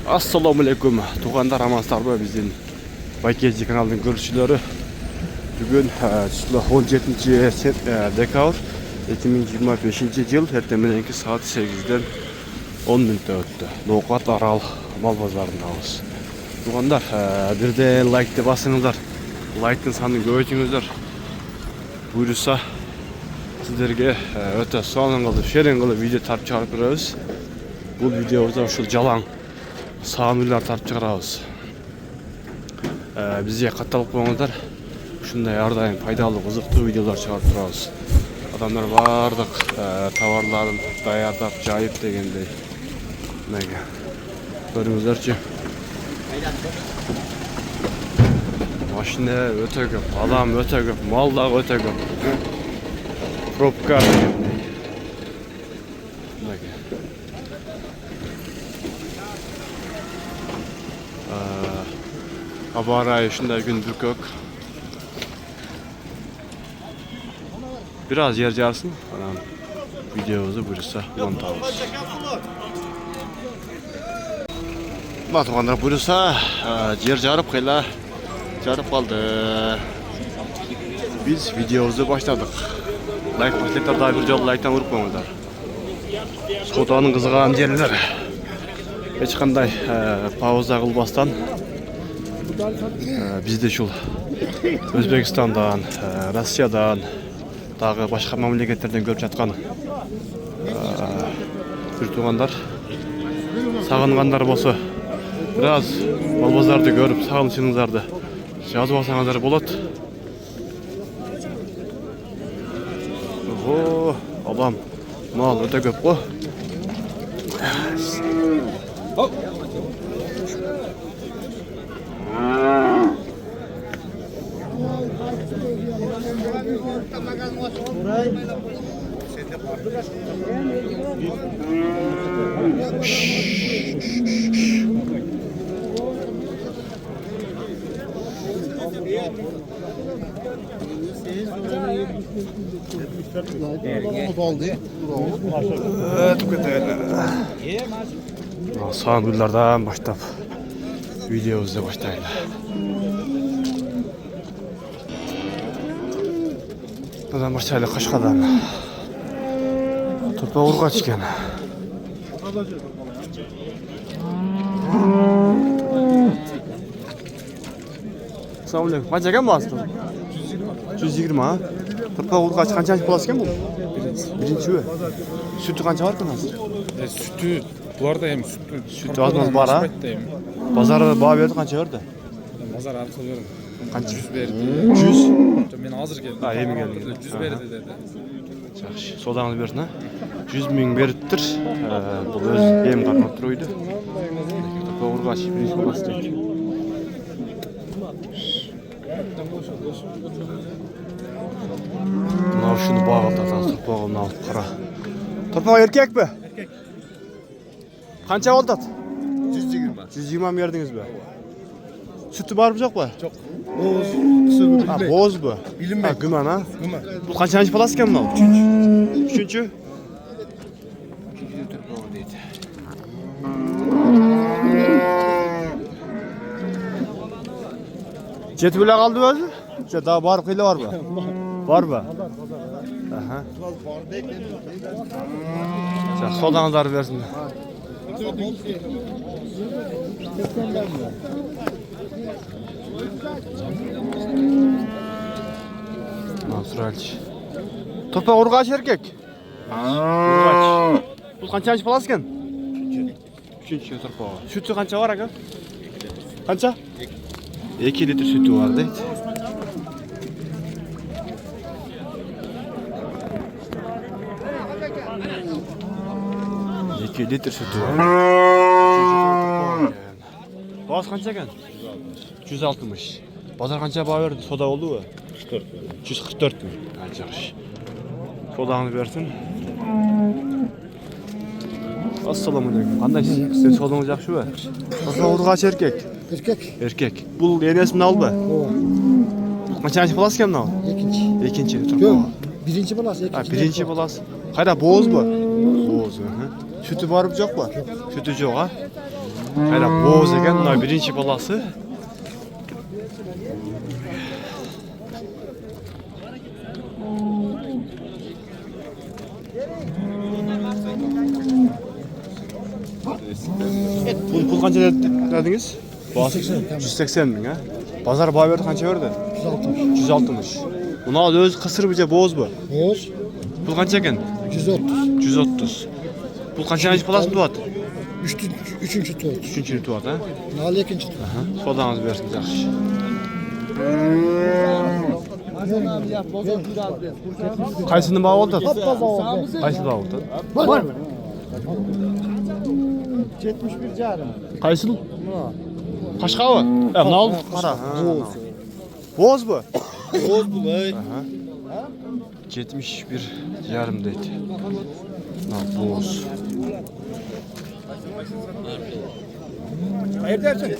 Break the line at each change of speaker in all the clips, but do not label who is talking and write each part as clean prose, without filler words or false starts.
Assalamualaikum. Туғандар амансыздар ма бізден Байкези каналының көрушілері. Бүгін 17 декабрь 2025 жыл ертеңмененки саат 8-ден 10 минут өтті. Ноқат Арал мал базарындамыз. Туғандар, бірден лайкты басыңыздар. Лайктың санын көбейтіңіздер. Бұйырса сіздерге өте соңын қылып, шерін қылып видео тарп шығарып береміз. Бұл видеода ушул жалаң саған үйлер тарп шығарамыз. Бізге қатталып қойыңыздар. Ушундай әрдайым пайдалы, қызықты видеолар шығарып тұрамыз. Адамдар бардық товарларын даярдап, жайып дегендей. Неге? Көріңіздерші. Машина өте көп, адам өте көп, малдағы өте көп. Пробка дегендей. Неге? Абарай ушундай күн бүркөк. Biraz yer жарсын, видеобузду буюрса улантабыз. Туғандар буюрса жер жарып кайла жарып калды. Биз видеобузду баштадык. Лайк баштайдар, бир жолу лайктан уруп коюңуздар. Сооданын кызыган жерлер. Эч кандай пауза кылбастан bizde şul Özbekistan'dan, Rusya'dan, dagы başka memleketlerden görüp жаткан bir tuğanlar, sağınğanlar bolsa biraz malbazарды görüp sağınışınızарды жазып алсаңыздар болот. Ого, адам, мал өте көп қой. Sağ günlerden başlayıp videomuzu başlayalım. Buradan başlayalım Kaşkadan. Torpağı urgaç ekan. Assalamualaikum. Qancha ekan bu asli? 120 ha? Torpağı urgaç qanchalik bo'ladi ekan bu? Birinchi. Sütü qancha var ekan hozir?
Sütü bularda hem
sütü az var ha? Bazarda baha berdi qancha berdi?
Bazar arqылы берdim.
Qancha?
100 berdi.
100?
Men hozir keldim.
Ha, endi keldim.
100 berdi dedi.
Yaxshi. Sodаңыз bersin ha. 100 ming beriptir. Bu öz em qarmab turuydu. To'g'rigacha birinchi bo'lmasdik. Mana shuni bağıltatan turpog'ini olib qara. Turpog' erkakmi? Erkak. Qancha oldat?
120.
120 berdingizmi? Sütü var mı yo'q mu?
Yo'q.
Boz, qisir bu. Ha, boz bu. Bilinmay. G'uman ha?
G'uman.
Bu qanchalik palasi ekan bu? 3-chi. Jet bilan qoldi o'zi? Shu da borib qiyla bormi? Bormi? Aha. Sodаңыздар bersin. Nasralç. Topa urgaç erkek. Urgaç. Bu qanchalik palasi ekan? 3-chi topa. Sütü qancha var aka? Qancha? 2 litr sütü var deydi. Litr sütü var. Boz qancha ekan? 160. Bazar qancha baho berdi? Soda oldu-ku?
44.
144 mi? Qancha yaxshi. Sodаңыз bersin. Assalomu alaykum. Qandaysiz? Siz sodаңыз yaxshimi? Urgaç erkek.
Erkek.
Erkek. Bu enesini aldı. Qanchalik palasi ekan bu? Ikkinchi.
Yo'q, birinchi balasi.
Ha, birinchi balasi. Qayda bo'z bu? Bo'z. Sütü var mı yok mu? Sütü yok ha? Hayra boz ekan, mına birinchi balası. Pul qancha dedingiz? 180 ming ha. Bozor boy berdi qancha berdi?
160.
160. Buna o'zi qisir bica boz bu.
Boz.
Pul qancha ekan?
130.
130. Pul qanchalik balasini tutyapti?
3-cü tuvat.
3-chi tutyapti ha.
Nal 2-ci tuvat.
Sodangiz bersin yaxshi. Qaysini bağı oldu? Qaysi bağı oldu?
Var mı? 71 carım.
Qaysi? Qashqavi? Mana oldu. Qara. Boz bu.
Boz bu bay.
71 yarım deydi. Boz.
Hayır dersin.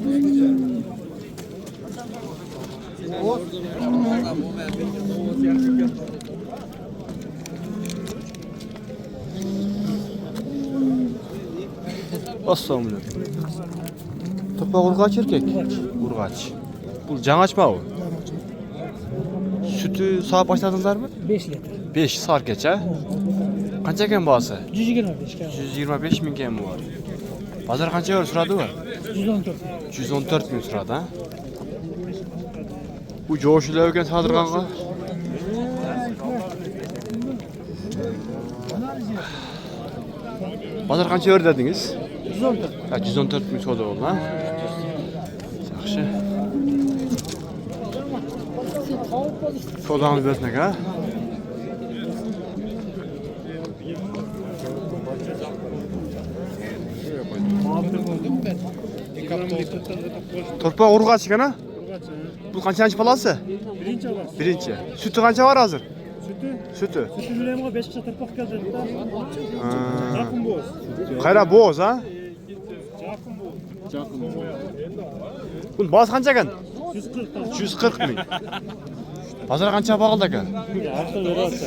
Assalamu alaykum. Topa urgaç erkek. Urgaç. Bu жаңачма bu. Sütü sağ başladınızlar mı?
5 litre.
5 sar kecha. Qancha ekan bahası?
125 kağıt.
125 ming kemi var. Bazar qancha yor suradi bu?
114.
114 ming suradi ha. Bu jo'shilar ekan sadirganga. Bazar qancha yor dedingiz?
114.
Ha 114 ming so'da bo'ldi ha. Yaxshi. Sodangiz bersin aka. Torpa urgaç ekan ha? Bu qanchanichi balasi?
Birinci alas.
Birinchi. Sütü qancha var hozir?
Sütü.
Sütü.
Sütü yüreğime 5 kişi tırpak geldi. Yakın boz.
Qayra boz ha?
Yakın boz.
Bunun balasi qancha ekan?
140 tane.
140 ming. Bazar qancha bag'ildi aka?
Artık verarsa.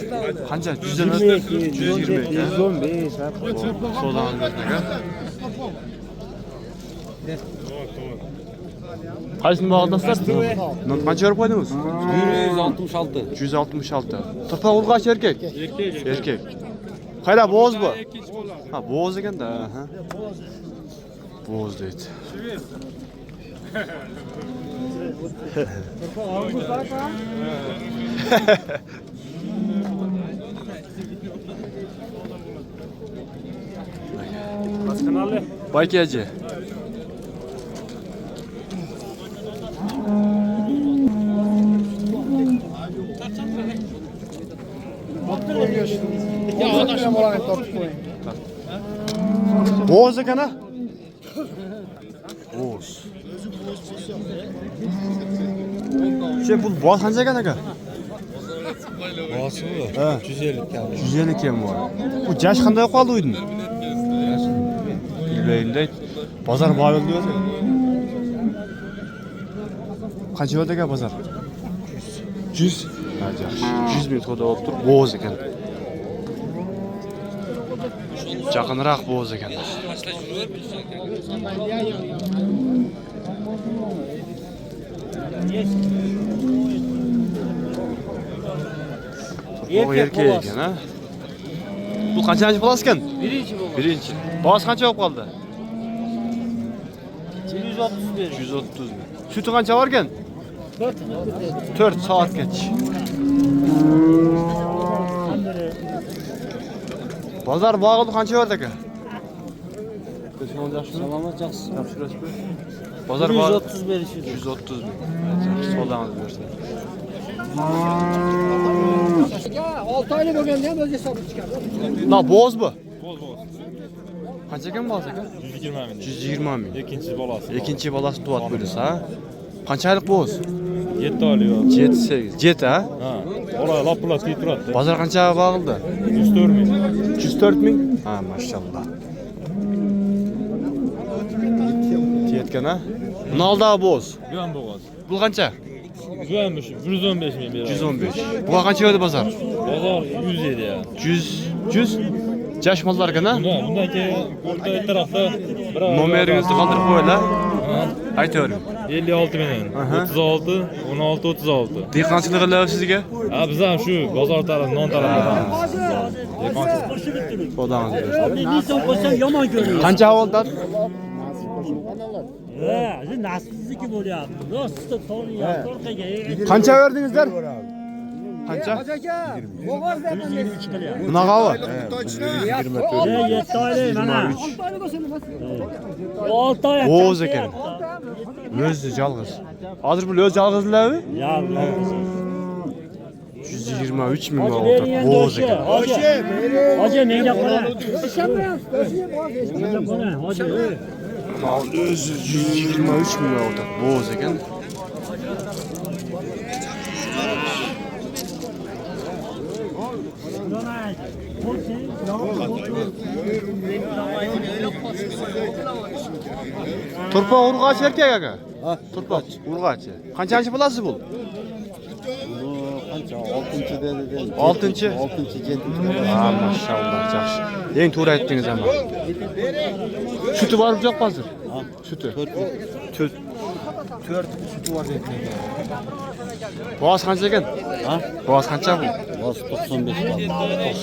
Qancha? 120. 120 aka.
115.
Sodangiz bersin aka. Qaysini bag'ildasizlar? Bundan qancha berib qo'ydingiz?
166.
166. Turpa urg'achi erkek. Erkek. Qayda bo'z bu? Ha, bo'z ekanda, ha. Bo'z deydi. Baykachi.
Ya adaşım olan torpuk koyun.
Bo'z ekan ha? Bo'z. Bu bo'z qancha ekan aka?
Boğası mı?
Ha.
150 kağıt.
150 kem var. Bu yaş qanday qoldi uydun? Bilmayimde. Pazar bağlı diyor. Qancha bo'ldi aka pazar? 100. Ha, yaxshi. 100 ming to'da olib tur, bo'z ekan. Yaqinroq bo'z ekan. Bu erkek ekan ha. Bu qanchalik bolasi ekan? Birinchi. Boz qancha olib qoldi?
131.
130 ming. Sütü qancha bor ekan? 4 soatgacha. Bozor bağıldı qancha berdi aka?
Salomat yaxshi.
Topshirasizmi? Bozor bağıldı
130 berishdi.
130 ming. Sodangiz bersin.
6 aylık bo'lganda ham o'zi hisobga chiqadi.
Na boz bu.
Boz.
Qancha ekan boz aka?
120 ming.
120 ming.
İkinci bolası.
Ikkinchi bolasini tuvat bo'lsa, ha? Qanchalik boz?
7 alıyor.
7 8. 7 ha?
Ha. Olay lapula tiytirattı.
Bozor qancha bağıldı?
104 ming.
104 ming. Ha, maşallah. Yetken ha? Bunu aldı ha boz.
Güven boğaz.
Bu qancha?
Güvenmiş. 115 ming.
115. Bu qancha verdi bozor?
Bozar 107 ya.
100. Yaş mallar ekan ha?
Bundan ki burada tarafta
Nomeringizni qoldirib qo'yinglar. Aytavering.
56 menen. 36 16 36.
Dehqonchilik qilyapsiz sizga?
Ha biz ham shu bozor taraf, non tarafdan.
Xudoingiz bersin.
Nizam qo'ysam yomon ko'rinadi.
Qancha avvaldan?
Nasibsizniki bo'lyapti. Rosti to'g'ri orqaga.
Qancha berdingizlar? Qancha?
123 qilyapti.
Bunaqami?
7 oylik mana. 6 oy.
O'z ekan. O'zi yolg'iz. Hozir bu o'z yolg'izlarmi?
Yolg'iz.
123 ming o'tir. O'z ekan.
Hoji menga qara. Hoji.
O'zi 123 ming o'tir. O'z ekan. Turpa urg'och erkak aka. Ha, turpa urg'och. Qanchasi bo'lasiz bu?
Qancha? 6-chi dedi.
6-chi?
6-chi, 7-chi.
Ha, maşallah, yaxshi. Eng to'g'ri aytdingiz ama. Sütü var mı yo'q hozir? Ha, sütü. 4 sütü var ekan. Boğaz qancha ekan? Ha? Boğaz qancha bu?
Boz 95 bor.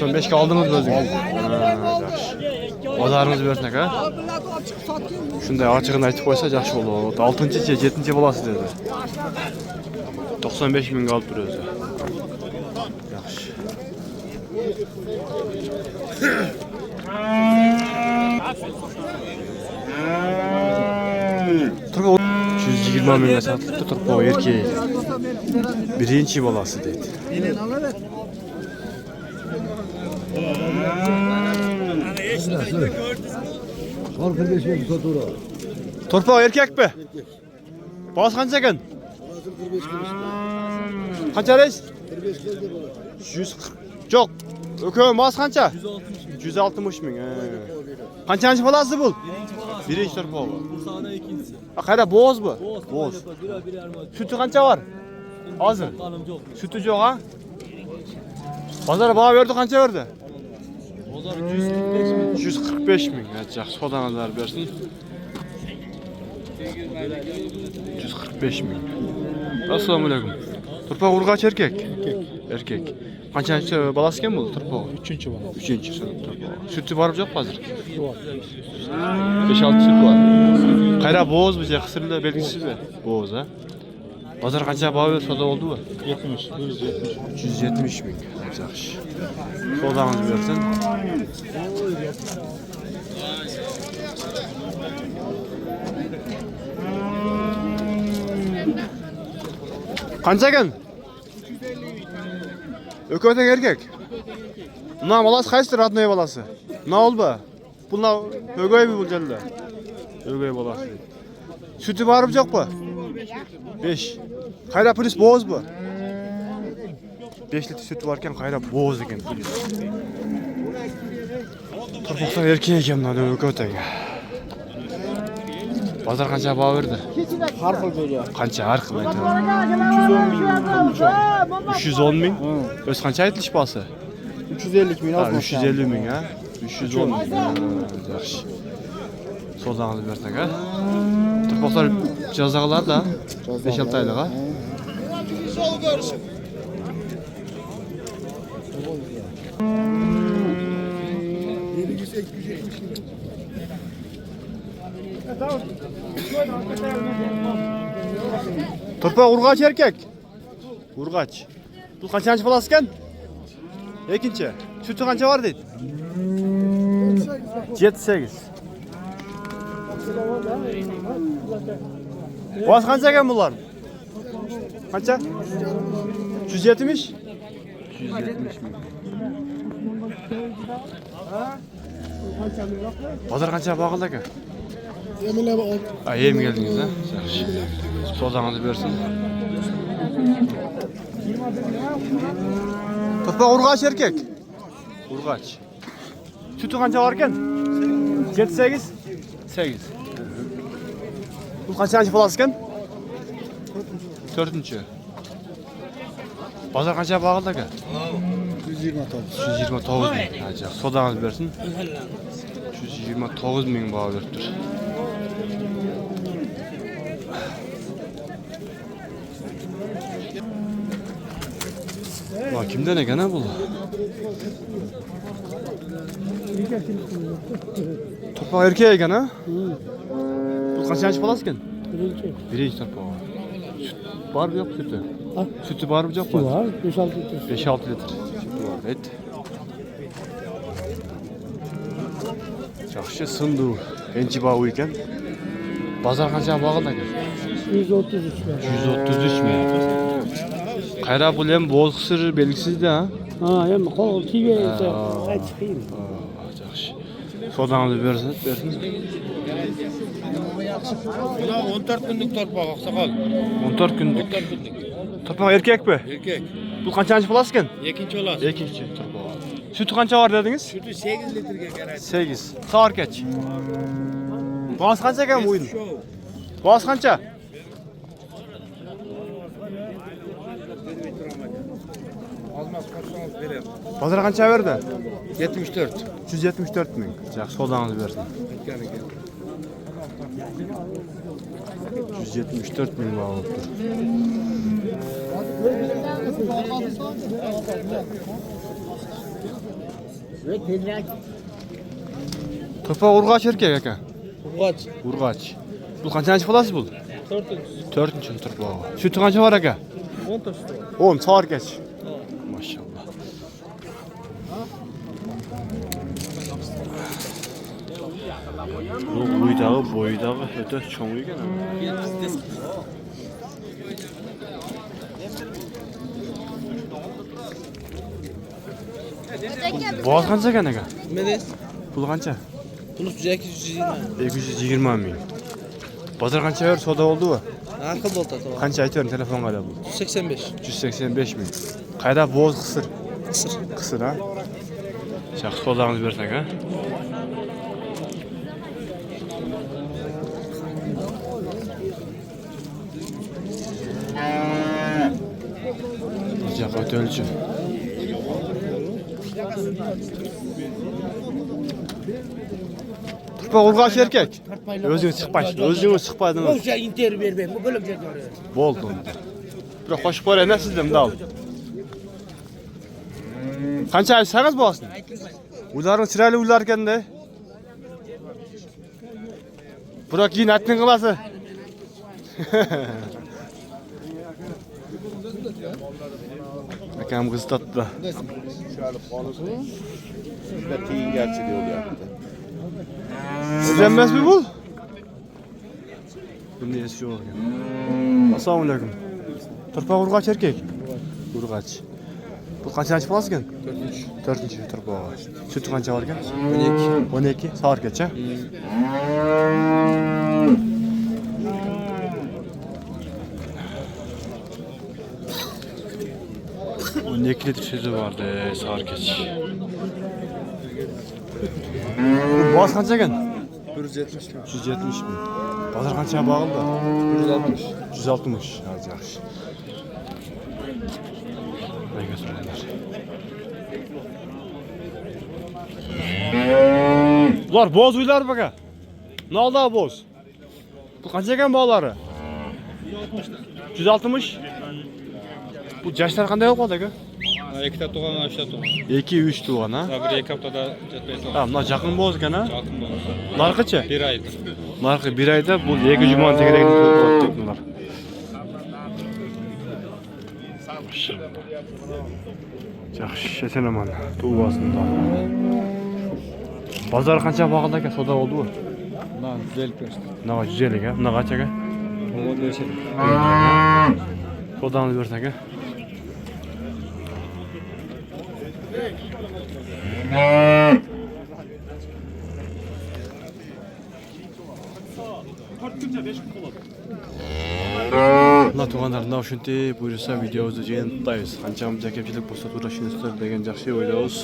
95 ga oldingiz o'zingiz. Yaxshi. Bozoringiz bersin aka. Shunday ochiqini aytib qo'ysa yaxshi bo'ladi. 6-chi, 7-chi bo'lasiz dedi. 95 ming olib tur o'zi. Yaxshi. Turpa 120 mingga sotilibdi, turpa erkek. Birinchi bolasi deydi. Turpa erkakmi? Boz qancha ekan? Qancha reis? 140. Yo'q. O'koy mas qancha? 160 ming. Qanchanchi bolasi bu? Birinchi turpa bu.
Bursa'da ikincisi.
Qayda bo'z bu? Bo'z. Sütü qancha var? Hozir.
Kanım yok.
Sütü yo'q ha? Bozor baho berdi, qancha berdi?
Bozor 145 mi?
145 ming. Yaxshi, xudo nazar bersin. 145 ming. Assalomu alaykum. Turpa urg'och erkak. Erkak. Qanchanchi bolasi ekan bu turpa? 3-chi bola. 3-chi turpa. Sütü borib yo'q hozir? Yo'q. 5-6 süt var. Qayra bo'z bu qisirli belgisiz-mi? Bo'z ha. Bozor qancha baho soda oldu bu?
70, 170.
170 ming. Yaxshi. Sodangiz bersin. Qancha ekan? Öko'dan erkak. Bundan bolasi qaysi rodnoy bolasi? Nima oldu? Bunlar ögoy mi bo'lganda? Ögoy bolasi. Sütü borib yo'q bu? 5. Qayra pris bo'z bu? 5 litr sütü varken qayra bo'z ekan pris. Turpoqlar erkak ekan bundan öko'taga. Bozor qancha baho berdi?
Har xil beradi.
Qancha har xil aytadi? 310 ming. O'z qancha aytilish bahsi?
350 ming olmoqchi.
350 ming ha? 310 ming. Yaxshi. So'zangizni bersak ha? Turpoqlar jazog'lar da 5-6 oylik ha? Turpa urg'och erkak. Urg'och. Bu qanchанчы bolasi ekan? Ikkinchi. Sütü qancha var deydi? 7-8. Boz qancha ekan bular? Qancha? 170? 170 ming. Bozor qancha bag'ildi aka? Yem geldiniz ha? Yaxshi. So'zangizni bersin. Turpa urg'och erkak. Urg'och. Sütü qancha var ekan? 7-8? 8. Bu qanchанчы bolasi ekan? 4-chi. Bozor qancha bag'ildi aka? 129 ming. So'dangizni bersin. 129 ming baho berib tur. Kimden ekan ha bu? Torpaq erkek ekan ha? Bu qanchalik balasi ekan? Birinchi torpaq. Süt var mı yok sütü?
Ha?
Sütü var mı yok mu?
Var 5-6 litre.
5-6 litre. Sütü var. Evet. Yaxşı sındı. Enci bağı ekan. Bazar qancha bağıldı ekan?
133 lira.
133 mi? Qayra bu hem boz qısır belgisiz de ha?
Ha, hem kol tiverse
Aa.
ay çıkayım.
Yaxşı. Sodanızı versiniz.
Ulan 14 günlük torpaq oqsaqal.
14 günlük.
14 günlük.
Torpaq erkek mi?
Erkek.
Bu qanchalik balasi ekan?
Ekinci olası.
Ekinchi torpaq. Sütü qancha var dediniz?
Sütü 8 litrege kerak.
8. Sağır geç. Boğaz qancha ekan bu oyun? Boğaz qancha?
Almaz kaçsanız verir.
Bazar qancha berdi?
74.
174 ming. Yaxshi, sodangizni bersin. 174 ming bağlıptır. Torpaq urgaç erkek aka.
Kaç?
Urgaç. Bu qanchalik balasi bu? 4-chi torpaq. Sütü qancha var aka?
10 ta sütü var.
10 sağır geç. Maşallah. Bu boydağı öte çoğun ekan. Boğaz qancha ekan aka?
Medes.
Pul qancha?
Plus 220.
220 ming. Bazar qancha ber soda oldu mu?
Arka bolta tamam.
Qancha aytavering telefonga da bu?
85.
185 ming. Qayda boz qısır?
Kısır.
Qısır ha? Yaxshi sodamizni bersak ha? Jaqa ötölçü. Turpa urgaç erkek. Özüňiz çıkpaş. Özüňiz çıkpadınız.
Olsa inter vermem. Bu bölüm çekiyor.
Boldu. Bir hoş para ne sizden dal. Qancha aytsangiz bo'lsin. Ularning chiroyli uylar ekanda. Biroq keyin aytning qilasi. Akam qiz tatdi. Siz emasmi bu? Bunday esi yo'q ekan. Assalomu alaykum. Turpaq urg'ach erkek. Urg'ach. Bu qanchalik bolas ekan? 4-chi turpaq. Sütü qancha bor ekan? 12. 12 soatgacha. 12 litr sütü vardı soatgacha. Boğaz qancha ekan?
170.
170 mi? Bazar qancha bağıldı?
160.
160. Az yaxshi. Nega so'raylar? Ular boz uylar baka. Ne oldu boz? Bu qancha ekan bog'lari? 160. Bu yoshlar qanday o'qiydi aka?
Ikkita tug'an, uchta tug'an.
2-3 tug'an ha?
Bir ikki haftada jetmay tug'an.
Ha, bunlar yaqin boz ekan ha?
Yaqin bo'lsa.
Narxi-chi?
Bir oydir.
Narxi 1 oyda bu 2 jumon tegragini to'ldirib teknilar. Yaxshi senaman. Tuvasında. Bazar qancha vaqtda aka soda oldu bu?
Na, 150 qo'ydi.
Na 150 ga, na qancha aka?
Bu o'lchadi.
Sodani bersak aka. Mına tuğanlar, mına uşunti buyursa videomuzu jeýantdaýbys. Kançamyz kepçilik bolsa turaşyny degen jakşy oýlaýbys.